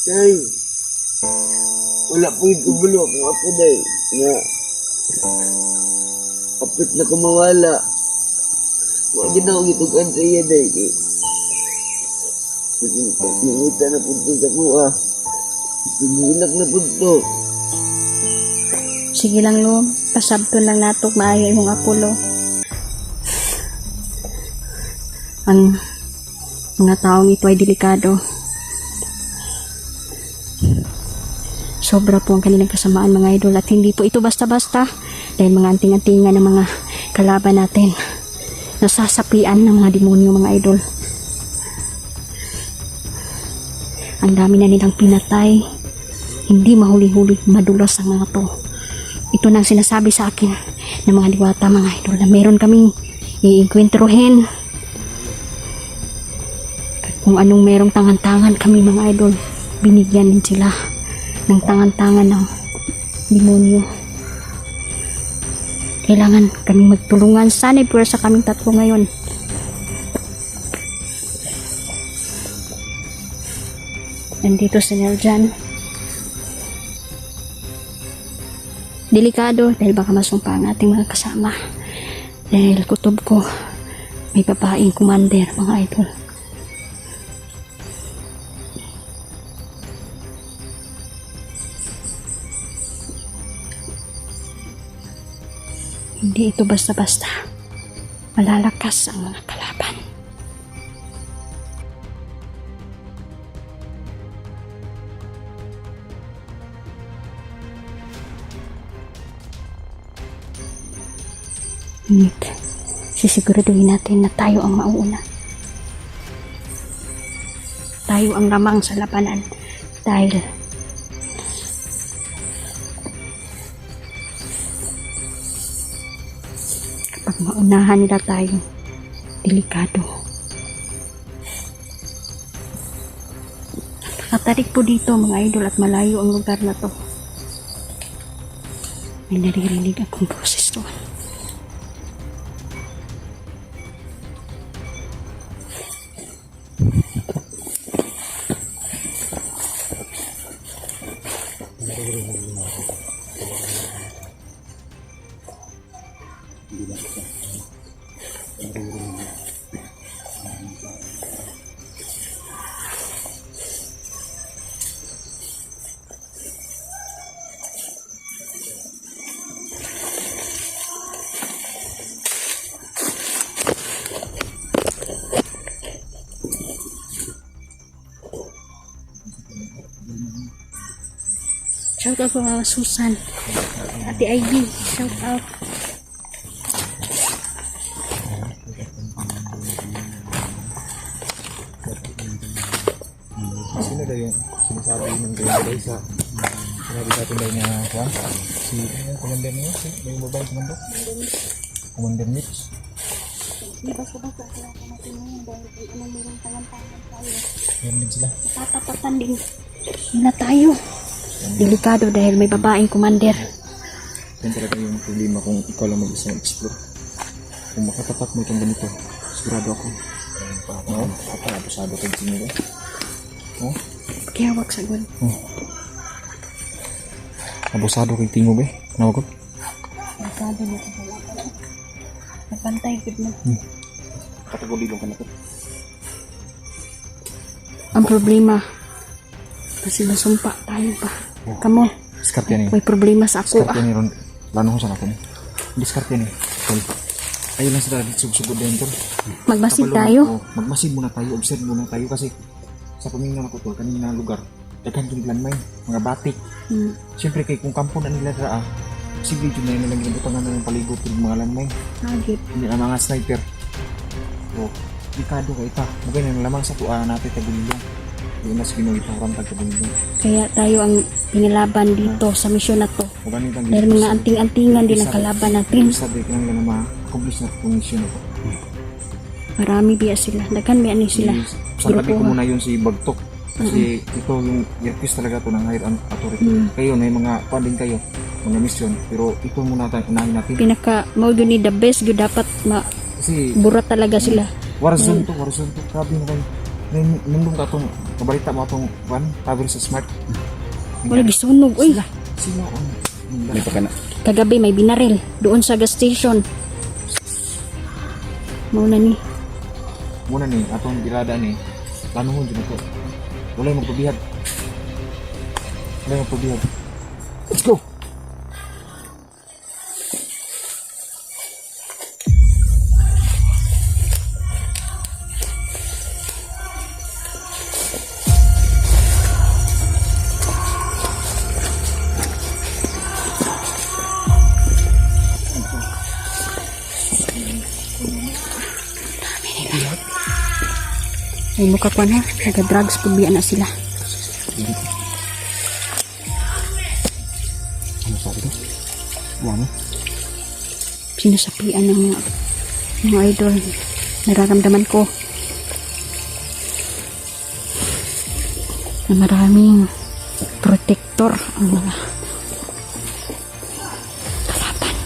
Day, wala po yung gulo akong apo, day. Nga, kapit na kumawala. Huwag ginawag itugan sa iya, day. Nangita na po ito sa kuha. Pinilak na po ito. Sige lang lo, pasabton lang natok maayo imong Apollo. Ang mga taong ito ay delikado. Sobra po ang kanilang kasamaan mga idol at hindi po ito basta-basta dahil mga anting-antingan ng mga kalaban natin. Nasasapian ng mga demonyo mga idol. Ang dami na nilang pinatay. Hindi mahuli-huli, madulas ang mga to. Ito nang sinasabi sa akin ng mga diwata mga idol na meron kaming iinkwentrohin. Kung anong merong tangan-tangan kami mga idol, binigyan din sila ng tangan-tangan ng demonyo. Kailangan kaming magtulungan. Sana'y puwersa kaming tatlo ngayon. Nandito si Neljan. Delikado dahil baka masumpa ang ating mga kasama. Dahil kutob ko, may babaeng commander mga idol. Hindi ito basta-basta. Malalakas ang mga kalaban. Ngunit, sisiguraduhin natin na tayo ang mauuna. Tayo ang lamang sa labanan dahil kapag maunahan nila tayo, delikado. Napakatarik po dito mga idol at malayo ang lugar na to. May naririnig akong boses doon. Shout out po mga Susan, Ate Ivy, shout out. Sino daw yung sinasabi ng gawin sa sinabi sa atin daw niya Juan? Si Commander niyo? Yung babae Commander? Commander Mitch? Di ba sila natin ngayon dahil kung ano meron tangan-tangan tayo. Meron din sila. Tatapatan din nila tayo. Delikado dahil may babaeng commander. Yan talaga yung problema kung ikaw lang mag-isa mag-explore. Kung makatapat mo itong ganito, sigurado ako. Oo? Kapag-abusado kayo sa inyo. Oo? Kaya wag sagon. Abusado kayo tingo ba? Nawag ko? Delikado na sa laban. Napantay good mo. Katagulilong ka na ko. Ang problema, kasi masumpa tayo pa. Kamo, Diskarte yan eh. may problema sa ako. Diskarte yan eh. Ron. Lano ko sa ako. Diskarte yan eh. Tol. Ayun lang sila dito sugod din tol. Magmasid Kapalo tayo. mo, magmasid muna tayo, observe muna tayo kasi sa pamilya na ko tol, kanina lugar, daghan yung landmine, mga batik. Siyempre kay kung kampo na nila draa, sige dyan na yun lang ginabutangan na ng paligot yung mga landmine. Agit. Hindi na mga sniper. So, delikado ka ita. Mugay na lamang sa tuwa natin tagulilong. Yung mas ginuliparan tagulilong. Kaya tayo ang pinilaban dito sa misyon na to. Mugay nitang Dahil mga anting-antingan din ang kalaban natin. sabi ko lang na ma-accomplish na itong mission na to. Marami biya sila. Daghan biya ni sila. Sabi ko Grupo. muna yun si Bagtok. Kasi ito yung earpiece talaga to ng higher authority. Kayo na yung mga funding kayo, mga mission. Pero ito muna tayo unahin natin. Pinaka mo ni the best gyud dapat Kasi burat talaga sila. Warzone to. Grabe na kayo. Nandun ka itong, kabalita mo itong tower sa smart. Wala gisunog, uy. Sila ang... May pa ka na. Kagabi may binaril doon sa gas station. Muna ni. Muna ni, atong girada ni, lanuhon dyan ako. Wala yung magpabihag. Wala yung magpabihag. Let's go! Ay mukha ko na. Naga-drugs pagbiyan na sila. Ano sabi ko? Ano? Sinasapian ng mga idol. Nararamdaman ko na maraming protector ang mga kalaban.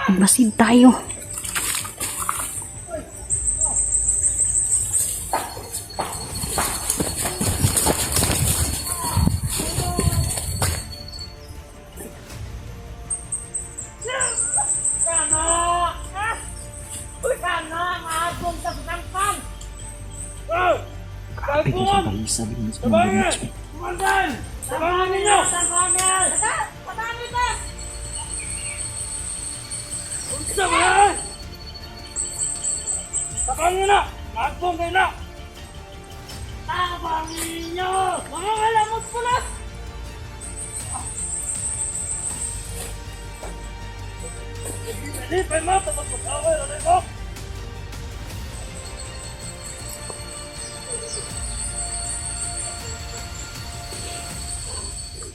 Magmasid tayo. Grabe ko sa balisa din sa mga match. Komandan! Sabangan ninyo! Sabangan! Unsa ba? Sabangan nyo na! Magbong kayo na! Sabangan ninyo! Mga kalamot pulas! Hindi pa yung mata magpapawal! Ano ko?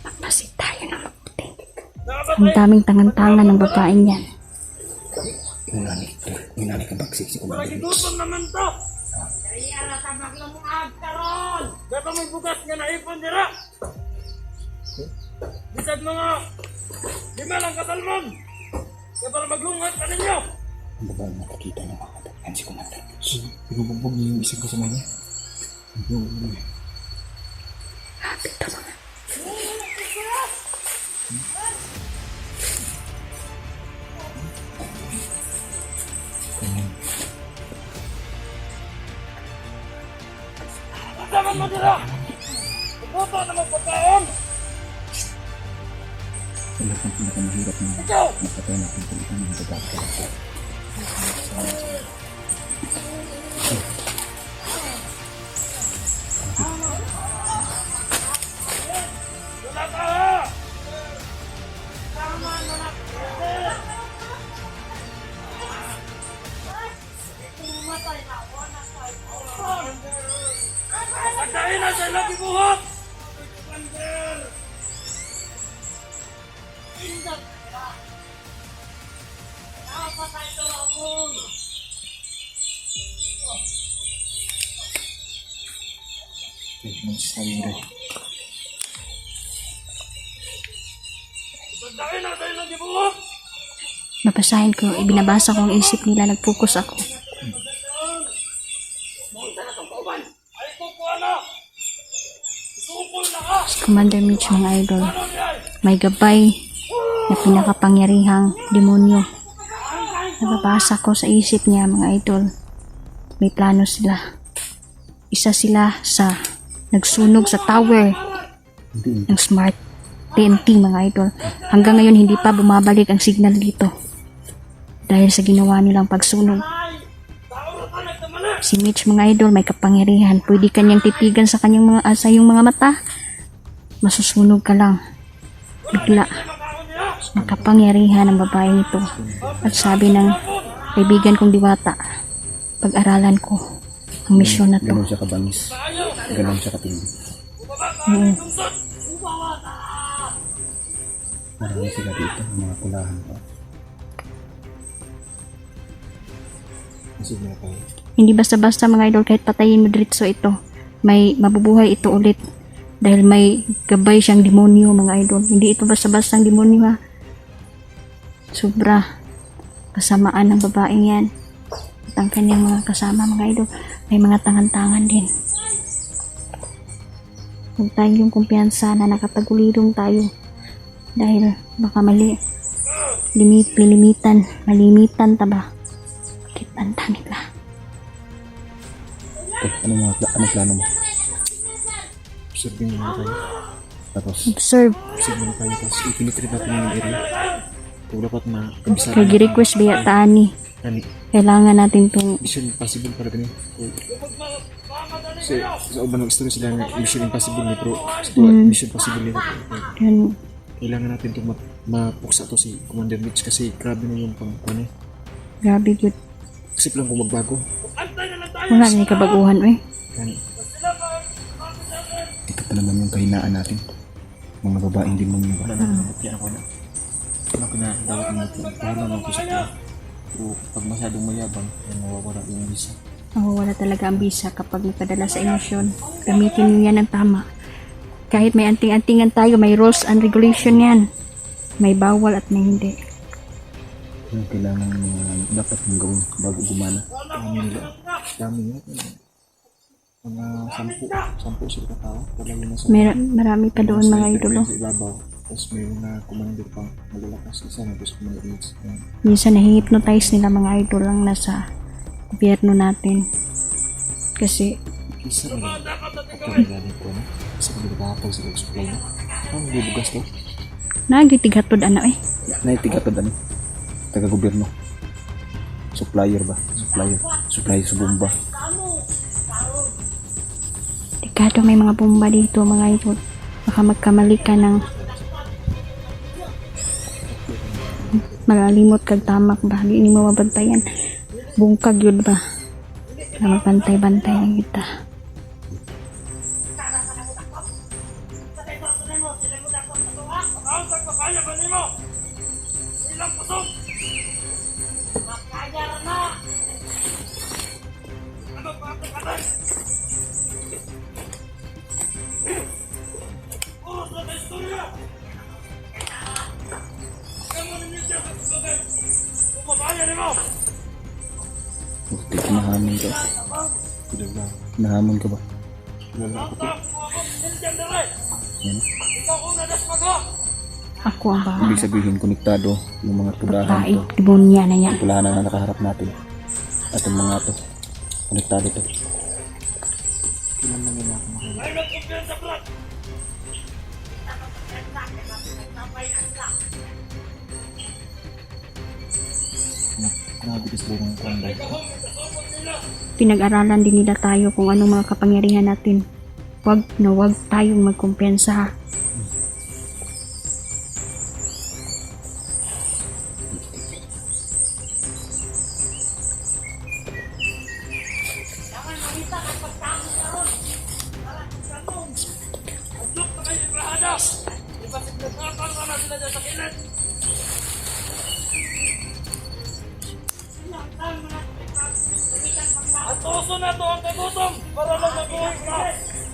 Magmasid tayo ng mabuti. Ang daming tangan-tangan ng babaeng yan. Minani ka bagsik si Commander Mitch. Gutom naman to! Kaya na sa maglamuag karon! Dapat may bugas nga naipon dira! Bisag mga 5 lang katalmon! Kaya para maglungat ka ninyo! Ang babae nakakita ng mga katakan si Commander Mitch. Pinubugbog niya yung isip ko sa kanya. Hapit ka mga. Dapat mo dira! Buto na magpapahon! Wala kang pinakamahirap na Ikaw! napatay na kung tulitan ng babae ka. Wala ka ha! Tama na na! Pagkain na sa ilang ibuhot! Sabi mo rin. Pagkain na sa ilang ibuhot! Nabasahin ko, ibinabasa ko ang isip nila, nag-focus ako. Ay kukuha na! Isupol na ka! Si Commander Mitch, mga idol, Ano yan? may gabay na pinakapangyarihang demonyo. Nababasa ko sa isip niya, mga idol. May plano sila. Isa sila sa nagsunog sa tower ng Smart TNT, mga idol. Hanggang ngayon hindi pa bumabalik ang signal dito dahil sa ginawa nilang pagsunog. Si Mitch, mga idol, may kapangyarihan. Pwede kanyang titigan sa kanyang mga sa iyong mga mata. Masusunog ka lang. Bigla. Ang kapangyarihan ng babaeng ito. At sabi ng kaibigan kong diwata, pag-aralan ko ang misyon na to. Ganon siya kabangis. Ganon siya katindi. Oo. Marami sila dito, mga pulahan pa. Kasi na tayo. Hindi basta-basta mga idol, kahit patayin mo diretso ito, may mabubuhay ito ulit. Dahil may gabay siyang demonyo mga idol. Hindi ito basta-basta ang demonyo ha. Sobra. Kasamaan ng babaeng yan. At ang kanyang mga kasama mga idol, may mga tangan-tangan din. Huwag tayong kumpiyansa na nakatagulirong tayo. Dahil baka malimitan taba. Bakit ang dami ba? Anong plano mo? Observe muna tayo. Tapos, Observe. Observe muna tayo. Tapos ipinitrip natin yung area. Kung dapat makabisara Kaya gi-request ba yataan ni? Ani, Kailangan natin itong Mission Impossible para ganun. Sa uban ng story sila na Mission Impossible ni bro. Mission Impossible nito. yun, Kailangan natin itong mapuksa to si Commander Mitch kasi grabe na yung pang grabe good. Isip lang kung magbago. Wala na yung kabaguhan eh. Kani, ito pa naman yung kahinaan natin. Mga babaeng demonyo ba? wala na naman yan ako na. Ano ko na dapat mo ito. Bahala lang ako sa ito. Pero pag masyadong mayabang, yan nawawala yung visa. Wala talaga ang bisa kapag nagpadala sa emosyon. Gamitin niyo yan ng tama. Kahit may anting-antingan tayo, may rules and regulation yan. May bawal at may hindi. Yung kailangan dapat mong gawin bago gumana. Dami nila. Dami nila. Mga 10 sila katao. Wala yun na sa Marami pa doon mga idolo. sa ibabaw. Tapos may mga commander pang malalakas. Isa na gusto Commander Mitch. Minsan nahi-hypnotize nila mga idol lang nasa gobyerno natin. Kasi Kisa na lang. Pagkakagaling ko na. Kasi kung nakakapag sila supply na. Ang bubugas to. nagitigatod ano eh. Naitiga pa dami. Taga-gobyerno. Supplier ba? Supplier sa bomba. Tikado may mga bomba dito mga idol. Baka magkamali ka ng malalimot kag tamak ba? Di mo mabantayan. Bungkag yun ba? Na magbantay-bantay ng kita. Buti, kinahamon ka. Kilala. Kinahamon ka ba? Kilala ako to. Yan. Ako ang ba? Ibig sabihin, konektado yung mga pulahan Paid, to. demonya na yan. Yung pulahan na nakaharap natin. At yung mga to. Konektado to. Kilala nila ako makilala. Grabe kasi lang ang kwanday. Pinag-aralan din nila tayo kung anong mga kapangyarihan natin. Wag tayong magkumpiyansa ha.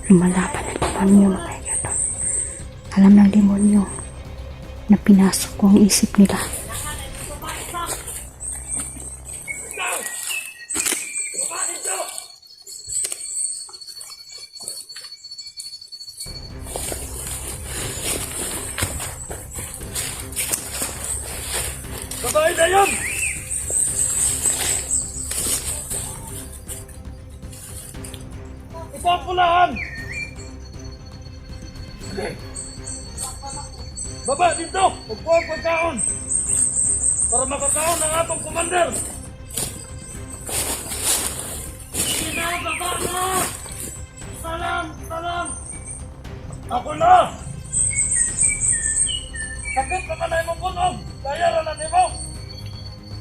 Lumalaban ang demonyo mga idol. Alam ng demonyo na pinasok ko ang isip nila. Babae na yun! Ito ang pulahan! Baba dito! Magpo ang pagkaon! Para makakaon ang atong commander! Sino baba mo! Salam! Ako na! Sakit pa ka na imong punog! Kaya na natin mo!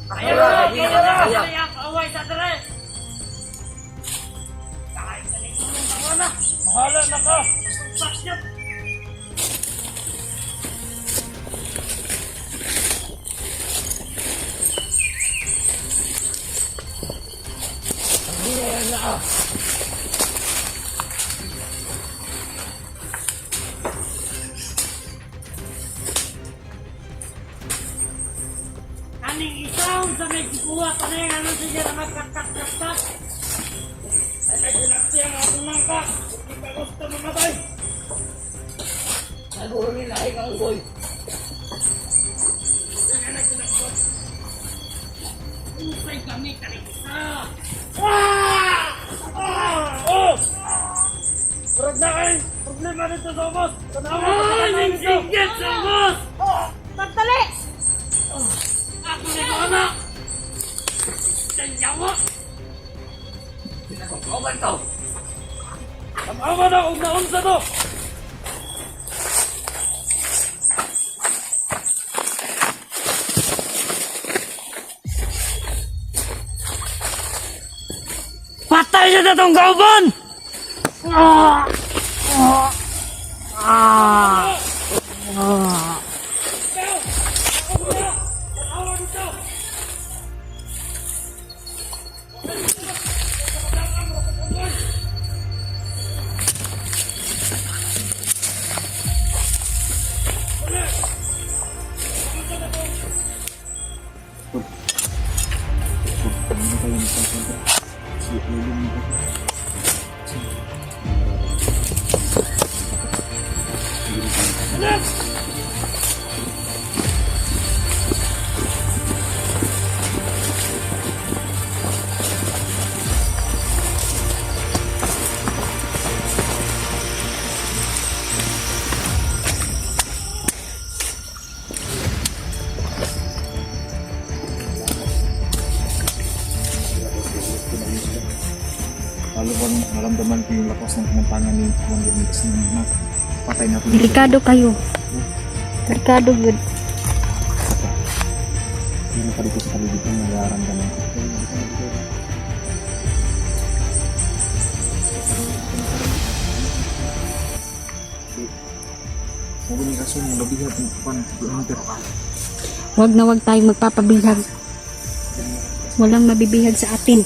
Kaya na! Away sa dere! na. Bahala na ka. Sakit. Aning ikaw sa may kukuha pa na yung ano sige na magkakak-kakak. Ay may ginaksi ang atong nangka. Hindi ka gusto mamatay. Siguro nila ay kang boy. Kaya na ginagawa. Upay kami kanisa. Oh! Parag na kayo. Problema nito sa boss. Tanawa ko sa kanang singgit sa boss. Pagtali! Ako na yung anak! Tanyawa! Pinagpapauban to. Tamawa na kung naunsa to! Patay niyo na tong kauban! Lalo ko naramdaman ko yung lakas ng pinantangan ni Juan Dominguez na patay natin. Delikado kayo. Delikado good. Meron pa dito sa paligid ng nararamdaman ko. Sabi ni Kaso, mabigat ng kupan, hunter pa. Wag na wag tayong magpapabihag. Walang mabibihag sa atin.